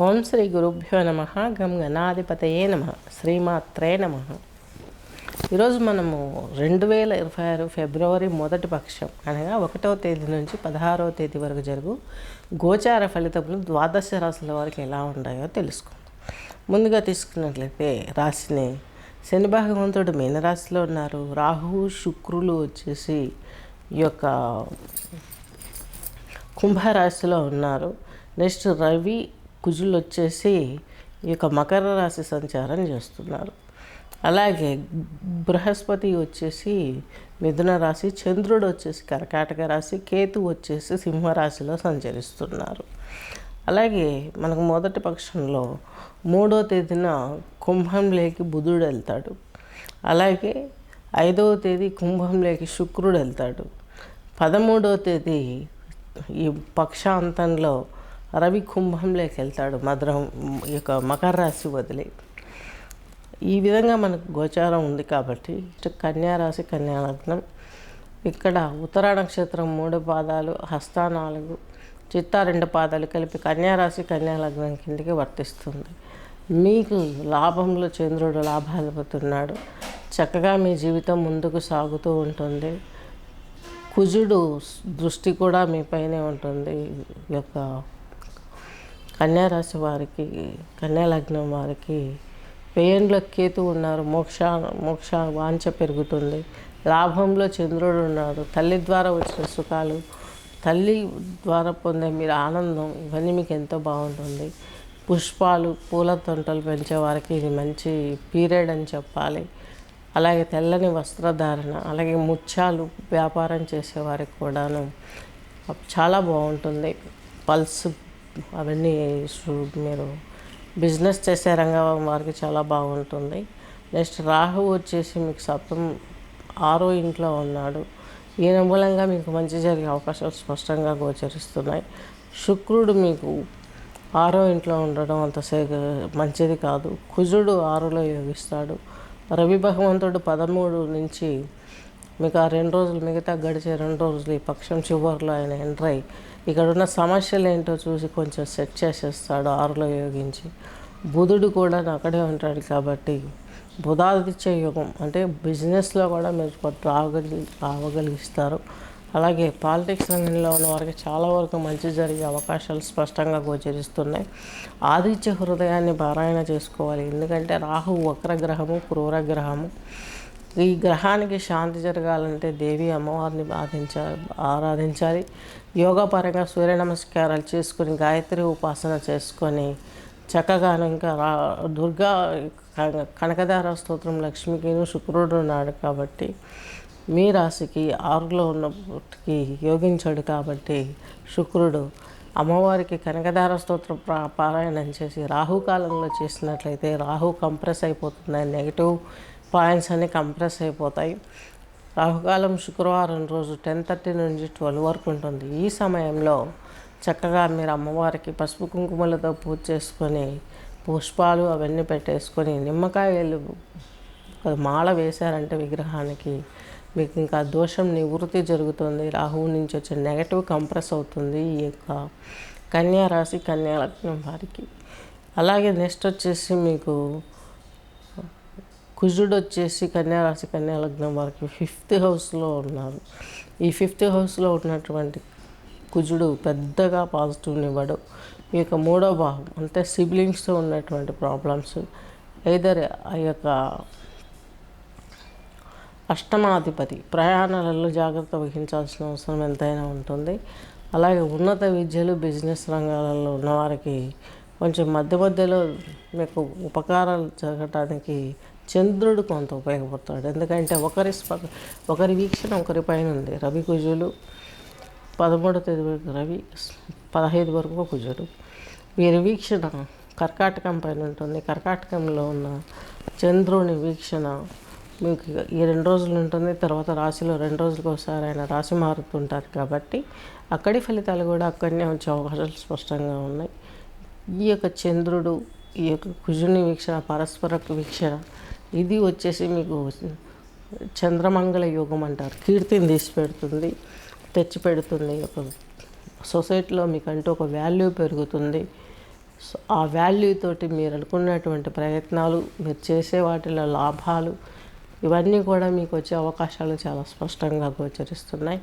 ఓం శ్రీ గురుభ్యో నమ. గం గణాధిపతయే నమ. శ్రీమాత్రే నమ. ఈరోజు మనము 2026 ఫిబ్రవరి మొదటి పక్షం అనగా 1వ తేదీ నుంచి 16వ తేదీ వరకు జరుగు గోచార ఫలితములు ద్వాదశ రాశుల వారికి ఎలా ఉన్నాయో తెలుసుకుందాం. ముందుగా తీసుకున్నట్లయితే రాశిని శని భగవంతుడు మీనరాశిలో ఉన్నారు. రాహువు శుక్రులు వచ్చేసి ఈ యొక్క కుంభరాశిలో ఉన్నారు. నెక్స్ట్ రవి కుజులు వచ్చేసి ఈ యొక్క మకర రాశి సంచారం చేస్తున్నారు. అలాగే బృహస్పతి వచ్చేసి మిథున రాశి, చంద్రుడు వచ్చేసి కర్కాటక రాశి, కేతు వచ్చేసి సింహరాశిలో సంచరిస్తున్నారు. అలాగే మనకు మొదటి పక్షంలో 3వ తేదీన కుంభంలోకి బుధుడు వెళ్తాడు. అలాగే 5వ తేదీ కుంభంలోకి శుక్రుడు వెళ్తాడు. 13వ తేదీ ఈ పక్షాంతంలో రవి కుంభంలోకి వెళ్తాడు, ఈ యొక్క మకర రాశి వదిలి. ఈ విధంగా మనకు గోచారం ఉంది కాబట్టి కన్యారాశి, కన్యాలగ్నం. ఇక్కడ ఉత్తర నక్షత్రం 3 పాదాలు, హస్త 4, చిత్త 2 పాదాలు కలిపి కన్యారాశి, కన్యాలగ్నం కిందకి వర్తిస్తుంది. మీకు లాభంలో చంద్రుడు లాభాధిపతున్నాడు. చక్కగా మీ జీవితం ముందుకు సాగుతూ ఉంటుంది. కుజుడు దృష్టి కూడా మీ పైనే ఉంటుంది. ఈ యొక్క కన్యారాశి వారికి, కన్యాలగ్నం వారికి వ్యయంలో కేతు ఉన్నారు. మోక్ష వాంఛ పెరుగుతుంది. లాభంలో చంద్రుడు ఉన్నాడు. తల్లి ద్వారా వచ్చిన సుఖాలు, తల్లి ద్వారా పొందే మీరు ఆనందం, ఇవన్నీ మీకు ఎంతో బాగుంటుంది. పుష్పాలు, పూల తొంటలు పెంచే వారికి ఇది మంచి పీరియడ్ అని చెప్పాలి. అలాగే తెల్లని వస్త్రధారణ, అలాగే ముత్యాలు వ్యాపారం చేసేవారికి కూడాను చాలా బాగుంటుంది. పల్స్ అవన్నీ మీరు బిజినెస్ చేసే రంగం వారికి చాలా బాగుంటుంది. నెక్స్ట్ రాహువు వచ్చేసి మీకు 6వ ఇంట్లో ఉన్నాడు. ఈయన మూలంగా మీకు మంచి జరిగే అవకాశాలు స్పష్టంగా గోచరిస్తున్నాయి. శుక్రుడు మీకు 6వ ఇంట్లో ఉండడం అంత మంచిది కాదు. కుజుడు 6లో యోగిస్తాడు. రవి భగవంతుడు 13 నుంచి మీకు ఆ 2 రోజులు, మిగతా గడిచే 2 రోజులు ఈ పక్షం చివరిలో ఆయన ఎంటర్ అయ్యి ఇక్కడ ఉన్న సమస్యలు ఏంటో చూసి కొంచెం సెట్ చేసేస్తాడు 6లో యోగించి. బుధుడు కూడా అక్కడే ఉంటాడు కాబట్టి బుధాదిత్య యోగం అంటే బిజినెస్లో కూడా మీరు రావగలిగిస్తారు. అలాగే పాలిటిక్స్ రంగంలో ఉన్న వారికి చాలా వరకు మంచి జరిగే అవకాశాలు స్పష్టంగా గోచరిస్తున్నాయి. ఆదిత్య హృదయాన్ని పారాయణ చేసుకోవాలి. ఎందుకంటే రాహు వక్రగ్రహము, క్రూరగ్రహము. ఈ గ్రహానికి శాంతి జరగాలంటే దేవి అమ్మవారిని ఆరాధించాలి. యోగా పరంగా సూర్య నమస్కారాలు చేసుకొని, గాయత్రి ఉపాసన చేసుకొని చక్కగాను ఇంకా దుర్గా కనకదార స్తోత్రం లక్ష్మికిను శుక్రుడు ఉన్నాడు కాబట్టి మీ రాశికి 6లో ఉన్నప్పటికీ యోగించాడు కాబట్టి శుక్రుడు అమ్మవారికి కనకదార స్తోత్రం పారాయణం చేసి రాహుకాలంలో చేసినట్లయితే రాహు కంప్రెస్ అయిపోతుంది. నెగిటివ్ పాయింట్స్ అన్నీ కంప్రెస్ అయిపోతాయి. రాహుకాలం శుక్రవారం రోజు 10:30 నుంచి 12 వరకు ఉంటుంది. ఈ సమయంలో చక్కగా మీరు అమ్మవారికి పసుపు కుంకుమలతో పూజ చేసుకొని, పుష్పాలు అవన్నీ పెట్టేసుకొని, నిమ్మకాయలు మాల వేశారంటే విగ్రహానికి మీకు ఇంకా దోషం నివృత్తి జరుగుతుంది. రాహువు నుంచి వచ్చే నెగటివ్ కంప్రెస్ అవుతుంది ఈ యొక్క కన్యారాశి, కన్యాలగ్నం వారికి. అలాగే నెక్స్ట్ వచ్చేసి మీకు కుజుడు వచ్చేసి కన్యారాశి, కన్యాలగ్నం వారికి 5th హౌస్లో ఉన్నారు. ఈ 5th హౌస్లో ఉన్నటువంటి కుజుడు పెద్దగా పాజిటివ్ని ఇవ్వడు. ఈ యొక్క 3వ భావం అంటే సిబ్లింగ్స్తో ఉన్నటువంటి ప్రాబ్లమ్స్, ఐదర్ ఆ యొక్క అష్టమాధిపతి ప్రయాణాలలో జాగ్రత్త వహించాల్సిన అవసరం ఎంతైనా ఉంటుంది. అలాగే ఉన్నత విద్యలు, బిజినెస్ రంగాలలో ఉన్నవారికి కొంచెం మధ్యలో మీకు ఉపకారాలు జరగటానికి చంద్రుడు కొంత ఉపయోగపడతాడు. ఎందుకంటే ఒకరి వీక్షణ ఒకరి పైన ఉంది. రవి కుజులు 13వ తేదీ వరకు రవి, 15 వరకు కుజుడు. వీరి వీక్షణ కర్కాటకం పైన ఉంటుంది. కర్కాటకంలో ఉన్న చంద్రుని వీక్షణ మీకు ఈ 2 రోజులు ఉంటుంది. తర్వాత రాశిలో 2 రోజులకు ఒకసారి ఆయన రాశి మారుతుంటారు కాబట్టి అక్కడి ఫలితాలు కూడా అక్కడనే వచ్చే అవకాశాలు స్పష్టంగా ఉన్నాయి. ఈ యొక్క చంద్రుడు, ఈ యొక్క కుజుని వీక్షణ, పరస్పర వీక్షణ, ఇది వచ్చేసి మీకు చంద్రమంగళ యోగం అంటారు. కీర్తిని తెచ్చిపెడుతుంది. ఒక సొసైటీలో మీకంటూ ఒక వాల్యూ పెరుగుతుంది. సో ఆ వాల్యూ తోటి మీరు అనుకున్నటువంటి ప్రయత్నాలు, మీరు చేసే వాటిలో లాభాలు, ఇవన్నీ కూడా మీకు వచ్చే అవకాశాలు చాలా స్పష్టంగా గోచరిస్తున్నాయి.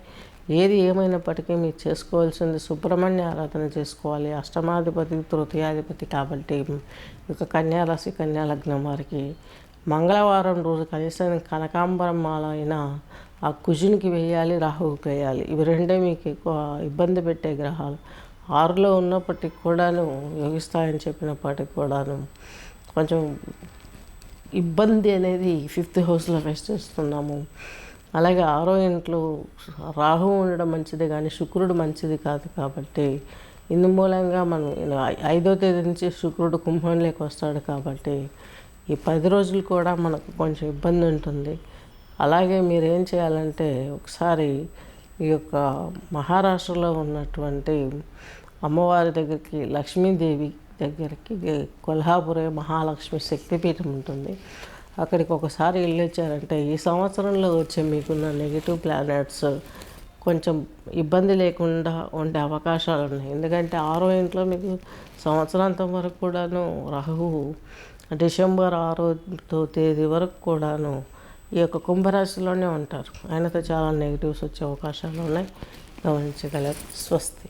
ఏది ఏమైనప్పటికీ మీరు చేసుకోవాల్సింది సుబ్రహ్మణ్య ఆరాధన చేసుకోవాలి. అష్టమాధిపతి, తృతీయాధిపతి కాబట్టి ఇక కన్యారాశి, కన్యాలగ్నం వారికి మంగళవారం రోజు కనీసం కనకాంబరం మాల అయినా ఆ కుజునికి వేయాలి, రాహువుకి వేయాలి. ఇవి రెండే మీకు ఎక్కువ ఇబ్బంది పెట్టే గ్రహాలు. 6లో ఉన్నప్పటికి కూడాను యోగిస్తాయని చెప్పినప్పటికి కూడాను కొంచెం ఇబ్బంది అనేది 5th హౌస్లో ఫేస్ చేస్తున్నాము. అలాగే 6వ ఇంట్లో రాహు ఉండడం మంచిది కానీ శుక్రుడు మంచిది కాదు కాబట్టి ఇందు మూలంగా మనం 5వ తేదీ నుంచి శుక్రుడు కుంభంలోకి వస్తాడు కాబట్టి ఈ 10 రోజులు కూడా మనకు కొంచెం ఇబ్బంది ఉంటుంది. అలాగే మీరు ఏం చేయాలంటే ఒకసారి ఈ యొక్క మహారాష్ట్రలో ఉన్నటువంటి అమ్మవారి దగ్గరికి, లక్ష్మీదేవి దగ్గరికి, కొల్హాపురే మహాలక్ష్మి శక్తిపీఠం ఉంటుంది. అక్కడికి ఒకసారి వెళ్ళొచ్చారంటే ఈ సంవత్సరంలో వచ్చే మీకున్న నెగిటివ్ ప్లానెట్స్ కొంచెం ఇబ్బంది లేకుండా ఉండే అవకాశాలు ఉన్నాయి. ఎందుకంటే 6వ ఇంట్లో మీకు సంవత్సరాంతం వరకు కూడాను రాహువు డిసెంబర్ 6వ తేదీ వరకు కూడాను ఈ యొక్క కుంభరాశిలోనే ఉంటారు. ఆయనతో చాలా నెగిటివ్స్ వచ్చే అవకాశాలు ఉన్నాయి, గమనించగలరు. స్వస్తి.